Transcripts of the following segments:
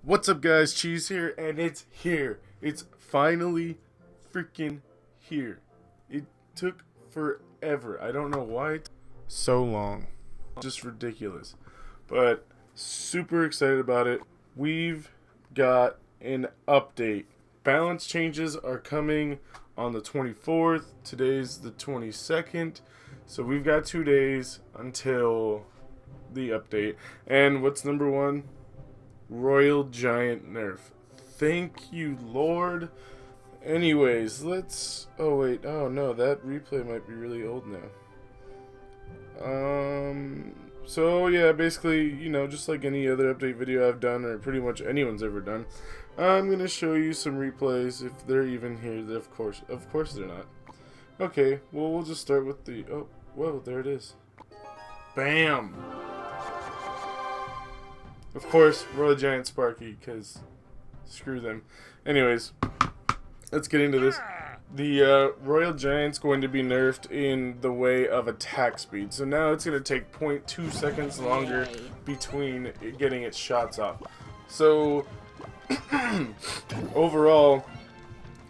What's up, guys? Cheese here, and it's here. It's finally freaking here. It took forever. I don't know why it took so long. Just ridiculous. But super excited about it. We've got an update. Balance changes are coming on the 24th. Today's the 22nd. So we've got 2 days until the update. And what's number one? Royal Giant nerf. Thank you, Lord. Anyways, let's... Oh, wait. Oh, no. That replay might be really old now. So, yeah, basically, you know, just like any other update video I've done, or pretty much anyone's ever done, I'm going to show you some replays, if they're even here. Of course they're not. Okay, well, we'll just start with the... Oh, whoa, there it is. Bam! Of course, Royal Giant Sparky, because screw them. Anyways, let's get into this. The Royal Giant's going to be nerfed in the way of attack speed. So now it's going to take 0.2 seconds longer between getting its shots off. So, overall,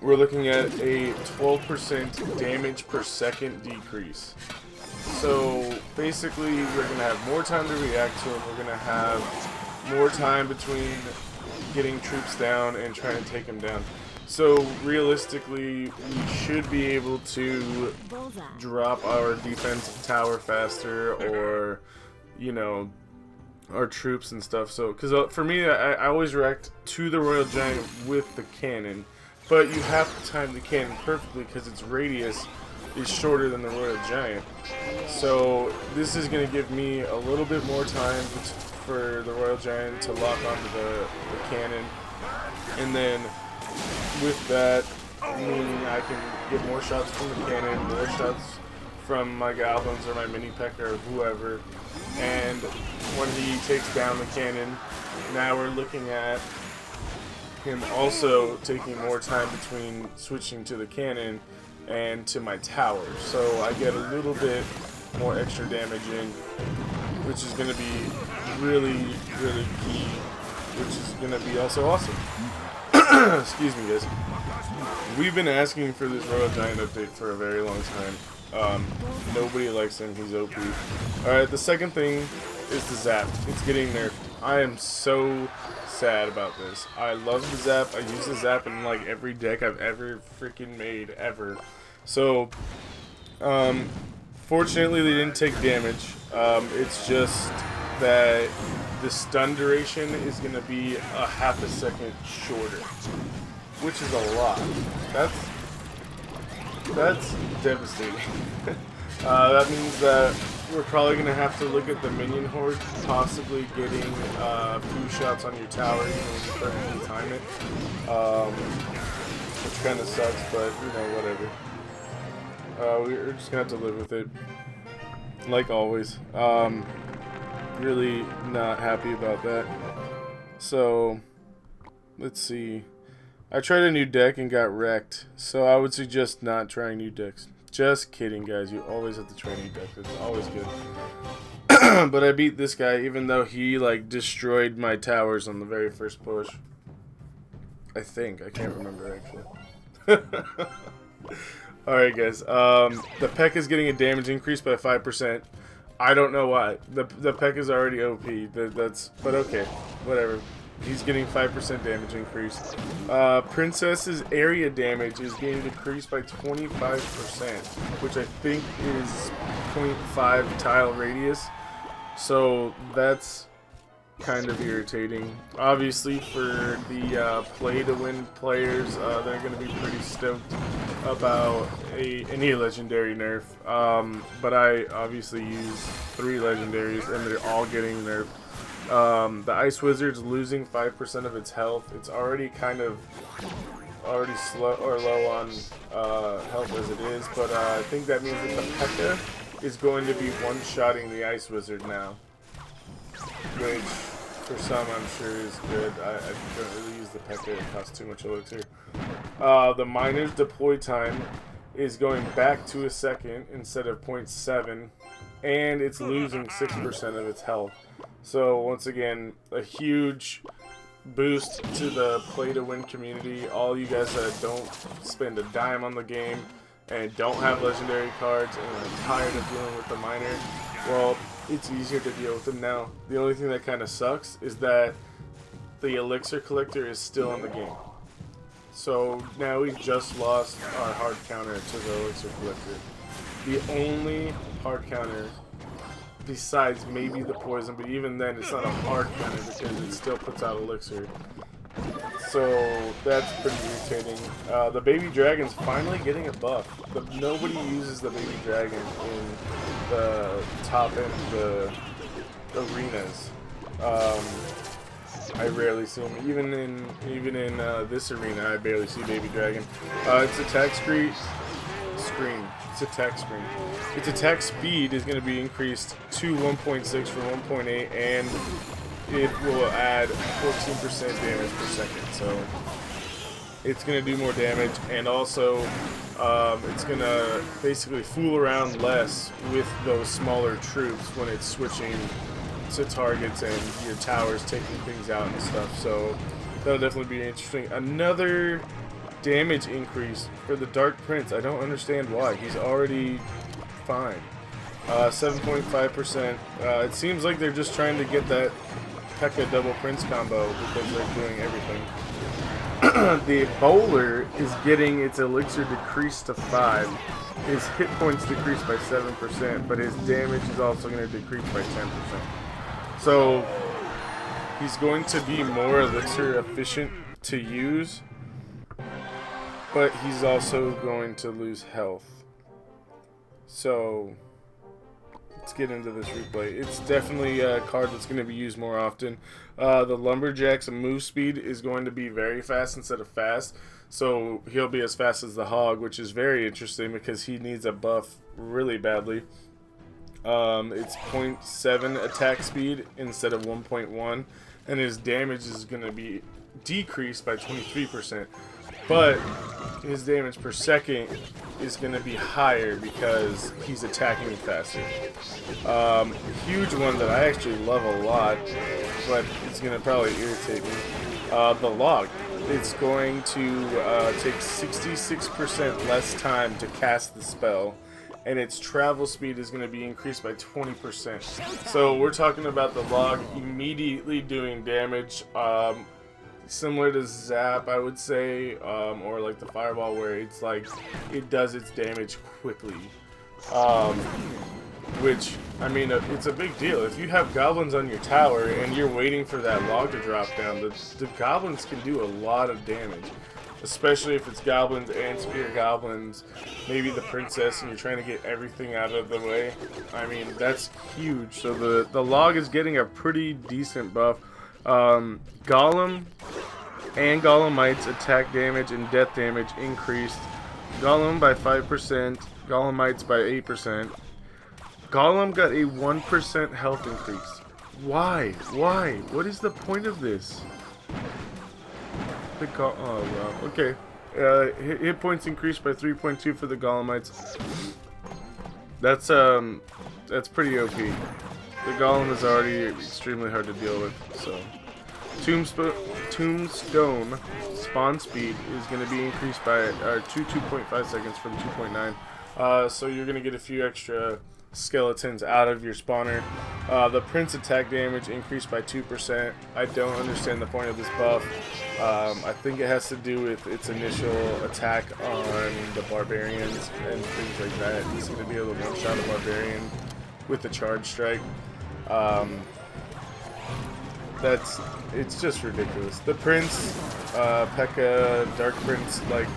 we're looking at a 12% damage per second decrease. So, basically, we're going to have more time to react to him. We're going to have more time between getting troops down and trying to take them down. So realistically, we should be able to drop our defensive tower faster, or, you know, our troops and stuff. So, because for me, I always react to the Royal Giant with the cannon, but you have to time the cannon perfectly because its radius is shorter than the Royal Giant. So this is going to give me a little bit more time for the Royal Giant to lock onto the cannon, and then with that, meaning I can get more shots from the cannon, more shots from my goblins or my mini P.E.K.K.A. or whoever, and when he takes down the cannon, now we're looking at him also taking more time between switching to the cannon and to my tower, so I get a little bit more extra damage in, which is going to be really key, which is going to be also awesome. Excuse me, guys. We've been asking for this Royal Giant update for a very long time. Nobody likes him. He's OP. Alright, the second thing is the zap. It's getting nerfed. I am so sad about this. I love the zap. I use the zap in like every deck I've ever freaking made, ever. So, fortunately they didn't take damage. It's just that the stun duration is going to be a half a second shorter, which is a lot. That's devastating. That means that we're probably going to have to look at the minion horde possibly getting a few shots on your tower, you know, when you perfectly time it, which kind of sucks, but you know, whatever. We're just going to have to live with it, like always. Really not happy about that. So, let's see. I tried a new deck and got wrecked, so I would suggest not trying new decks. Just kidding, guys. You always have to try new decks. It's always good. But I beat this guy, even though he, like, destroyed my towers on the very first push. I think. I can't remember, actually. Alright, guys. The P.E.K.K.A. is getting a damage increase by 5%. I don't know why. The P.E.K.K.A. is already OP. But okay, whatever. He's getting 5% damage increase. Princess's area damage is being decreased by 25%, which I think is 0.5 tile radius. So that's kind of irritating. Obviously, for the play-to-win players, they're going to be pretty stoked about any legendary nerf. But I obviously use 3 legendaries, and they're all getting nerfed. The Ice Wizard's losing 5% of its health. It's already kind of slow or low on health as it is, but I think that means that the P.E.K.K.A. is going to be one-shotting the Ice Wizard now, which for some I'm sure is good. I don't really use the P.E.K.K.A. It costs too much elixir. The Miner's deploy time is going back to a second instead of 0.7, and it's losing 6% of its health. So once again, a huge boost to the play to win community. All you guys that don't spend a dime on the game and don't have legendary cards and are tired of dealing with the miner, well, it's easier to deal with them now. The only thing that kind of sucks is that the elixir collector is still in the game. So now we just lost our hard counter to the elixir collector. The only hard counter besides maybe the poison, but even then it's not a hard counter because it still puts out elixir. So that's pretty irritating. The baby dragon's finally getting a buff. Nobody uses the baby dragon in the top end of the arenas. I rarely see him. Even in this arena, I barely see baby dragon. Its attack screen. Its attack screen. Its attack speed is going to be increased to 1.6 from 1.8, and it will add 14% damage per second. So it's going to do more damage, and also it's going to basically fool around less with those smaller troops when it's switching to targets and your towers taking things out and stuff. So that'll definitely be interesting. Another damage increase for the Dark Prince. I don't understand why. He's already fine. 7.5%. It seems like they're just trying to get that P.E.K.K.A. double Prince combo because they're doing everything. The bowler is getting its elixir decreased to 5. His hit points decreased by 7%, but his damage is also going to decrease by 10%. So he's going to be more elixir efficient to use, but he's also going to lose health. So let's get into this replay. It's definitely a card that's going to be used more often. The Lumberjack's move speed is going to be very fast instead of fast, so he'll be as fast as the Hog, which is very interesting because he needs a buff really badly. It's 0.7 attack speed instead of 1.1, and his damage is going to be decreased by 23%, but his damage per second is going to be higher because he's attacking faster. Huge one that I actually love a lot, but it's going to probably irritate me. The Log. It's going to take 66% less time to cast the spell, and its travel speed is going to be increased by 20%. So we're talking about the Log immediately doing damage, similar to Zap, I would say, or like the Fireball, where it's like it does its damage quickly. Which, I mean, it's a big deal. If you have goblins on your tower and you're waiting for that log to drop down, the goblins can do a lot of damage. Especially if it's goblins and spear goblins, maybe the princess, and you're trying to get everything out of the way. I mean, that's huge. So the log is getting a pretty decent buff. Golem and Golemites attack damage and death damage increased. Golem by 5%, Golemites by 8%. Golem got a 1% health increase. Why? Why? What is the point of this? Oh wow. Okay. Hit points increased by 3.2 for the Golemites. That's pretty OP. The Golem is already extremely hard to deal with. So, Tombstone spawn speed is going to be increased by 2.5 seconds from 2.9. So you're going to get a few extra skeletons out of your spawner. The Prince attack damage increased by 2%. I don't understand the point of this buff. I think it has to do with its initial attack on the barbarians and things like that. He's going to be able to one-shot a barbarian with the charge strike. It's just ridiculous. The Prince, P.E.K.K.A., Dark Prince, like,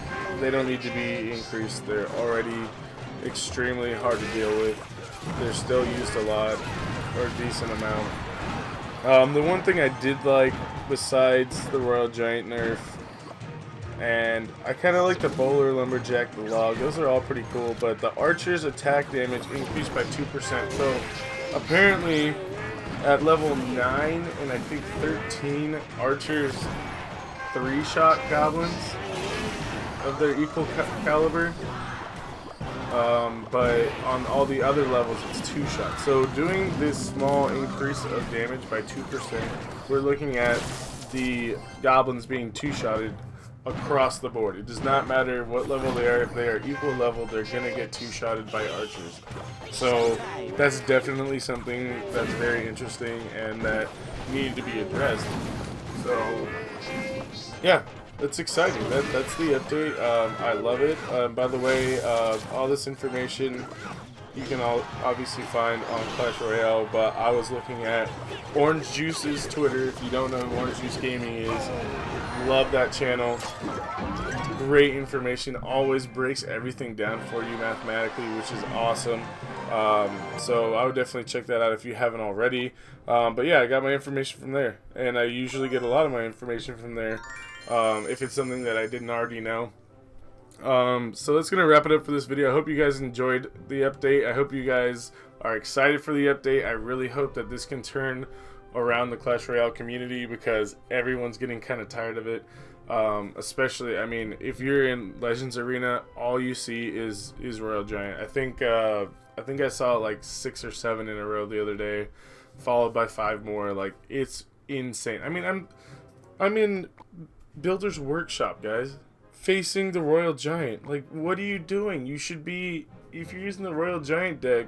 they don't need to be increased. They're already extremely hard to deal with. They're still used a lot, or a decent amount. The one thing I did like, besides the Royal Giant nerf, and I kind of like the Bowler, Lumberjack, the Log, those are all pretty cool, but the Archer's attack damage increased by 2%. So apparently at level 9 and I think 13, Archers 3-shot goblins of their equal caliber. But on all the other levels it's 2 shots. So doing this small increase of damage by 2%, we're looking at the goblins being two-shotted across the board. It does not matter what level they are. If they are equal level, they're gonna get two-shotted by archers. So that's definitely something that's very interesting and that needed to be addressed. So yeah, it's exciting. That's the update. I love it. By the way, all this information you can obviously find on Clash Royale, but I was looking at Orange Juice's Twitter. If you don't know who Orange Juice Gaming is, love that channel. Great information, always breaks everything down for you mathematically, which is awesome. So I would definitely check that out if you haven't already. But yeah, I got my information from there, and I usually get a lot of my information from there if it's something that I didn't already know. So that's gonna wrap it up for this video. I hope you guys enjoyed the update. I hope you guys are excited for the update. I really hope that this can turn around the Clash Royale community, because everyone's getting kind of tired of it. Especially, I mean, if you're in Legends Arena, all you see is Royal Giant. I think I saw like 6 or 7 in a row the other day, followed by 5 more. Like, it's insane. I mean, I'm in Builder's Workshop, guys, facing the Royal Giant. Like, what are you doing? You should be, if you're using the Royal Giant deck,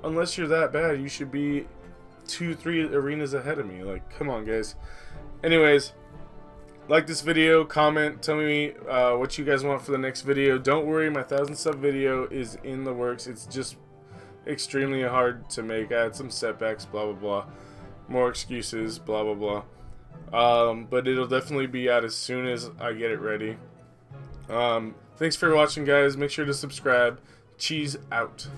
unless you're that bad, you should be 2-3 arenas ahead of me. Like, come on, guys. Anyways, like this video, comment, tell me what you guys want for the next video. Don't worry, my 1,000 sub video is in the works. It's just extremely hard to make. I had some setbacks, blah blah blah, more excuses, blah blah blah. But it'll definitely be out as soon as I get it ready. Thanks for watching, guys. Make sure to subscribe. Cheese out.